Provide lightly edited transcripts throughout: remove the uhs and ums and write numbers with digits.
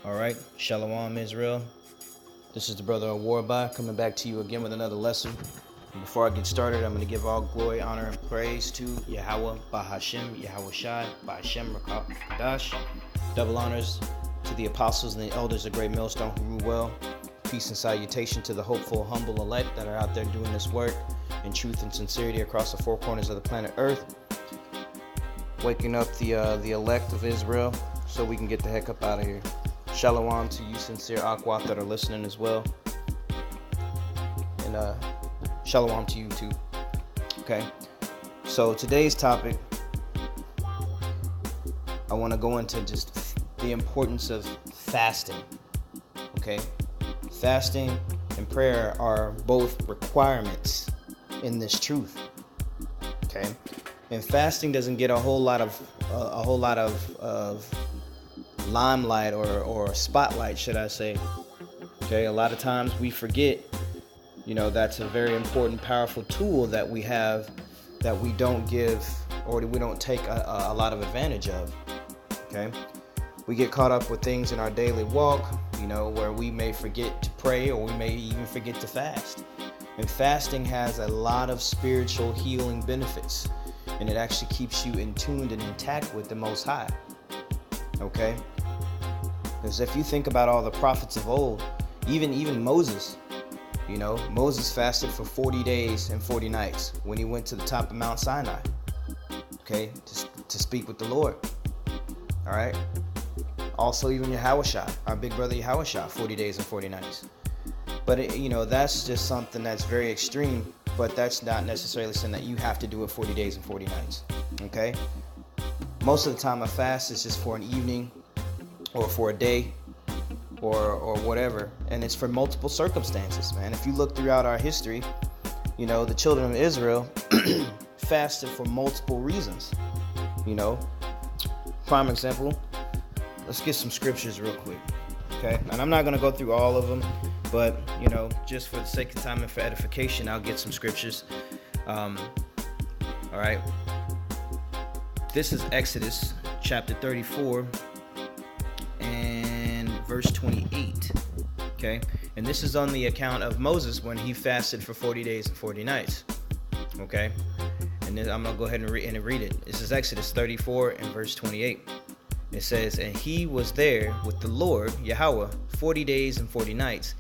All right, Shalom Israel. This is the brother of Warbai coming back to you again with another lesson. And before I get started, I'm going to give all glory, honor, and praise to Yahweh, Bahashem, Yahweh Shai, Bahashem, Kadash. Double honors to the apostles and the elders of Great Millstone who rule well. Peace and salutation to the hopeful, humble elect that are out there doing this work in truth and sincerity across the four corners of the planet Earth. Waking up the elect of Israel so we can get the heck up out of here. Shalom to you sincere Akwat that are listening as well. And shalom to you too. Okay. So today's topic, I want to go into just the importance of fasting. Okay. Fasting and prayer are both requirements in this truth. Okay. And fasting doesn't get a whole lot of limelight or spotlight, should I say. Okay, a lot of times we forget, that's a very important, powerful tool that we have that we don't give or we don't take a lot of advantage of. Okay, we get caught up with things in our daily walk, where we may forget to pray or we may even forget to fast. And fasting has a lot of spiritual healing benefits, and it actually keeps you in tuned and intact with the Most High. Okay? Because if you think about all the prophets of old, even Moses, Moses fasted for 40 days and 40 nights when he went to the top of Mount Sinai, okay, to speak with the Lord. All right? Also, even Yahushua, our big brother Yahushua, 40 days and 40 nights. But, that's just something that's very extreme, but that's not necessarily something that you have to do it 40 days and 40 nights, okay? Most of the time, a fast is just for an evening or for a day or whatever, and it's for multiple circumstances, man. If you look throughout our history, the children of Israel fasted for multiple reasons. Prime example, let's get some scriptures real quick, okay? And I'm not going to go through all of them, but, just for the sake of time and for edification, I'll get some scriptures. All right. This is Exodus chapter 34 and verse 28. Okay. And this is on the account of Moses when he fasted for 40 days and 40 nights. Okay. And then I'm going to go ahead and read it. This is Exodus 34 and verse 28. It says, "And he was there with the Lord, Yahweh, 40 days and 40 nights.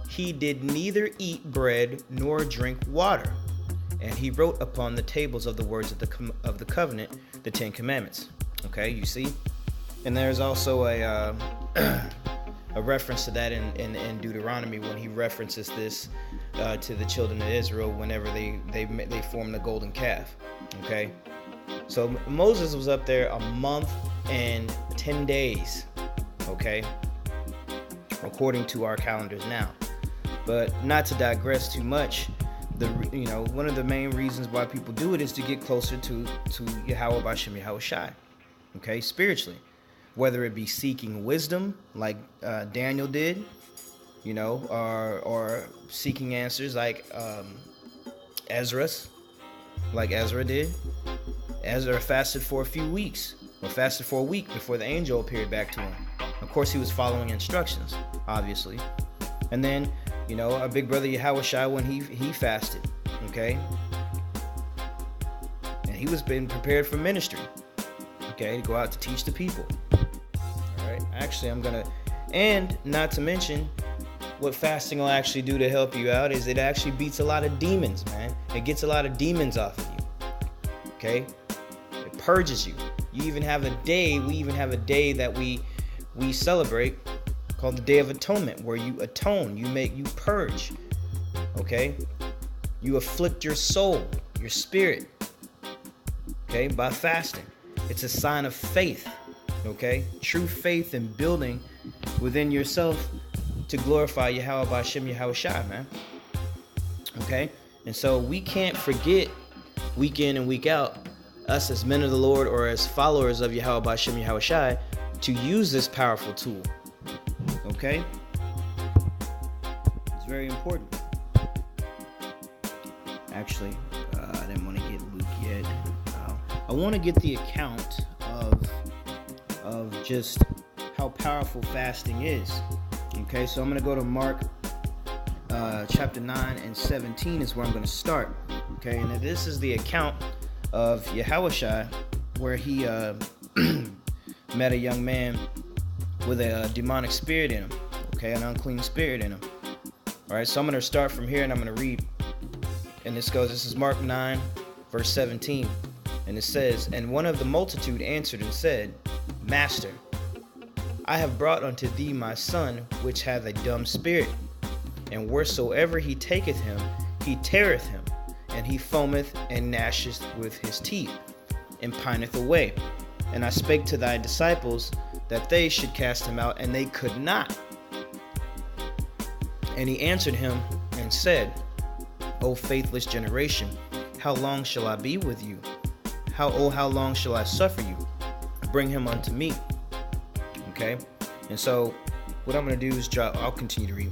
He did neither eat bread nor drink water. And he wrote upon the tables of the words of the covenant, the 10 Commandments." Okay, you see? And there's also a reference to that in Deuteronomy when he references this to the children of Israel whenever they formed the golden calf. Okay? So Moses was up there a month and 10 days. Okay? According to our calendars now. But not to digress too much, one of the main reasons why people do it is to get closer to Yahweh Bashem Yahweh Shai, okay, spiritually. Whether it be seeking wisdom, like Daniel did, or seeking answers like Ezra did. Ezra fasted for a few weeks, or fasted for a week before the angel appeared back to him. Of course, he was following instructions, obviously. And then, our big brother Yahushua when he fasted, okay? And he was being prepared for ministry, okay, to go out to teach the people. All right, actually, and not to mention, what fasting will actually do to help you out is it actually beats a lot of demons, man. It gets a lot of demons off of you, okay? It purges you. We even have a day that we celebrate called the Day of Atonement, where you atone, you purge, okay? You afflict your soul, your spirit, okay, by fasting. It's a sign of faith, okay? True faith in building within yourself to glorify Yahweh Bashem Yahweh Shai, man, okay? And so we can't forget week in and week out, us as men of the Lord or as followers of Yahweh Bashem Yahweh Shai, to use this powerful tool. Okay? It's very important. Actually, I didn't want to get Luke yet. I want to get the account of just how powerful fasting is. Okay, so I'm going to go to Mark chapter 9 and 17 is where I'm going to start. Okay, and this is the account of Yahushua where he met a young man with a demonic spirit in him. Okay, an unclean spirit in him. All right, so I'm going to start from here and I'm going to read. And this is Mark 9, verse 17. And it says, "And one of the multitude answered and said, Master, I have brought unto thee my son, which hath a dumb spirit. And wheresoever he taketh him, he teareth him, and he foameth and gnasheth with his teeth, and pineth away. And I spake to thy disciples that they should cast him out, and they could not. And he answered him and said, O faithless generation, how long shall I be with you? How long shall I suffer you? Bring him unto me." Okay, and so what I'm going to do is I'll continue to read.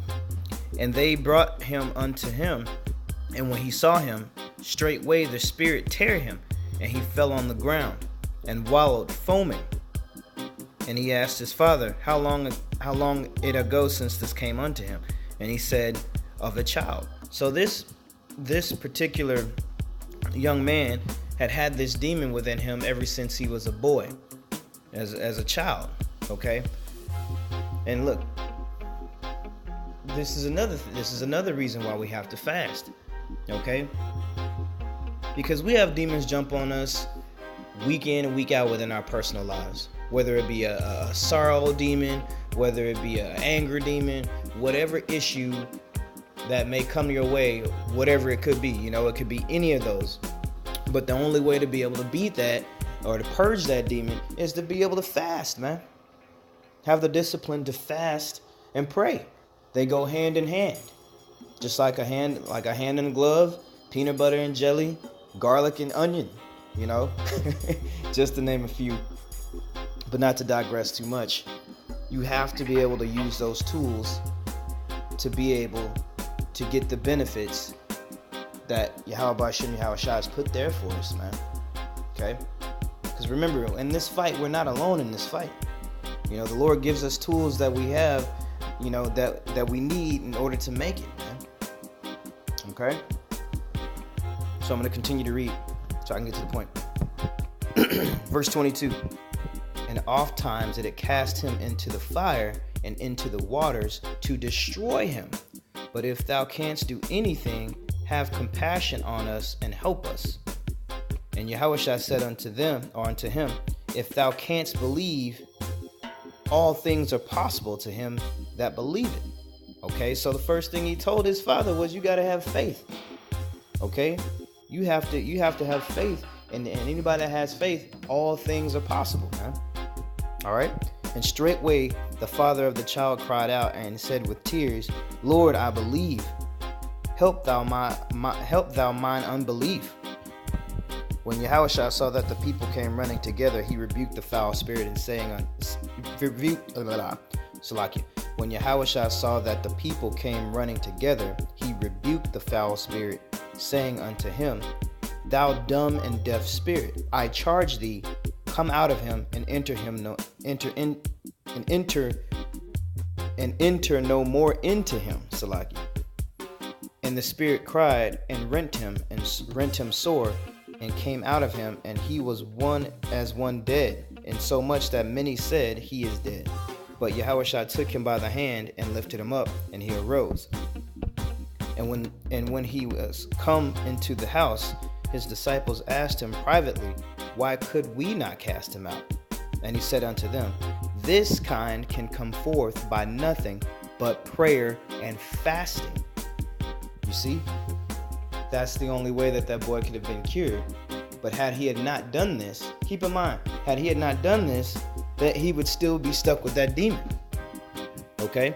"And they brought him unto him, and when he saw him, straightway the spirit tear him, and he fell on the ground, and wallowed foaming. And he asked his father, how long it ago since this came unto him? And he said, Of a child." So this particular young man had this demon within him ever since he was a boy, as a child. Okay, and look, this is another reason why we have to fast. Okay, because we have demons jump on us week in and week out within our personal lives, whether it be a sorrow demon, whether it be an anger demon, whatever issue that may come your way, whatever it could be. It could be any of those. But the only way to be able to beat that or to purge that demon is to be able to fast, man. Have the discipline to fast and pray. They go hand in hand. Just like a hand in a glove, peanut butter and jelly, garlic and onion, just to name a few. But not to digress too much. You have to be able to use those tools to be able to get the benefits that Yahweh has put there for us, man. Okay? Because remember, in this fight, we're not alone in this fight. The Lord gives us tools that we have, that we need in order to make it, man. Okay? So I'm going to continue to read so I can get to the point. Verse 22. "And oft times did it cast him into the fire and into the waters to destroy him. But if thou canst do anything, have compassion on us and help us. And Yahushua said unto him, If thou canst believe, all things are possible to him that believeth." Okay, so the first thing he told his father was, you got to have faith. Okay, you have to have faith, and anybody that has faith, all things are possible, man. All right. "And straightway the father of the child cried out and said with tears, Lord, I believe. Help thou mine unbelief. When Yahushua saw that the people came running together, he rebuked the foul spirit and saying, When Yahushua saw that the people came running together, he rebuked the foul spirit, saying unto him, Thou dumb and deaf spirit, I charge thee, come out of him and enter no more into him. Salaki. And the spirit cried and rent him sore, and came out of him, and he was one dead, insomuch that many said, He is dead. But Yahushua took him by the hand and lifted him up, and he arose. And when he was come into the house, his disciples asked him privately, Why could we not cast him out? And he said unto them, This kind can come forth by nothing but prayer and fasting. You see, that's the only way that boy could have been cured. But had he not done this, keep in mind, had he not done this, that he would still be stuck with that demon. Okay?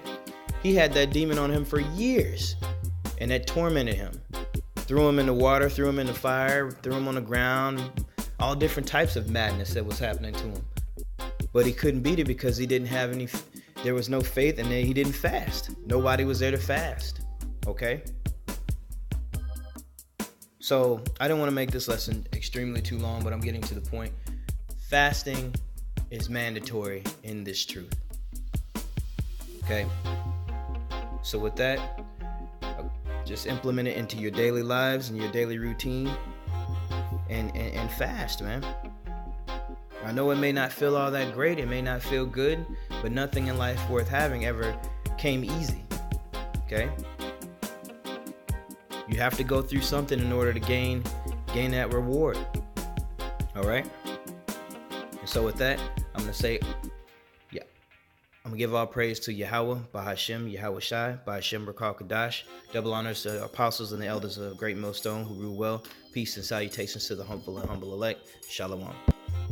He had that demon on him for years, and that tormented him. Threw him in the water, threw him in the fire, threw him on the ground, all different types of madness that was happening to him. But he couldn't beat it because he didn't have there was no faith, and he didn't fast. Nobody was there to fast. Okay? So I don't want to make this lesson extremely too long, but I'm getting to the point. Fasting is mandatory in this truth. Okay. So with that, just implement it into your daily lives and your daily routine, and fast, man. I know it may not feel all that great, it may not feel good, but nothing in life worth having ever came easy. Okay? You have to go through something in order to gain that reward. All right? And so with that, I'm going to say, yeah, I'm going to give all praise to Yahweh, Bahashem, Yahweh Shai, Bahashem Rakal Kadash. Double honors to the apostles and the elders of Great Millstone who rule well. Peace and salutations to the humble and humble elect. Shalom.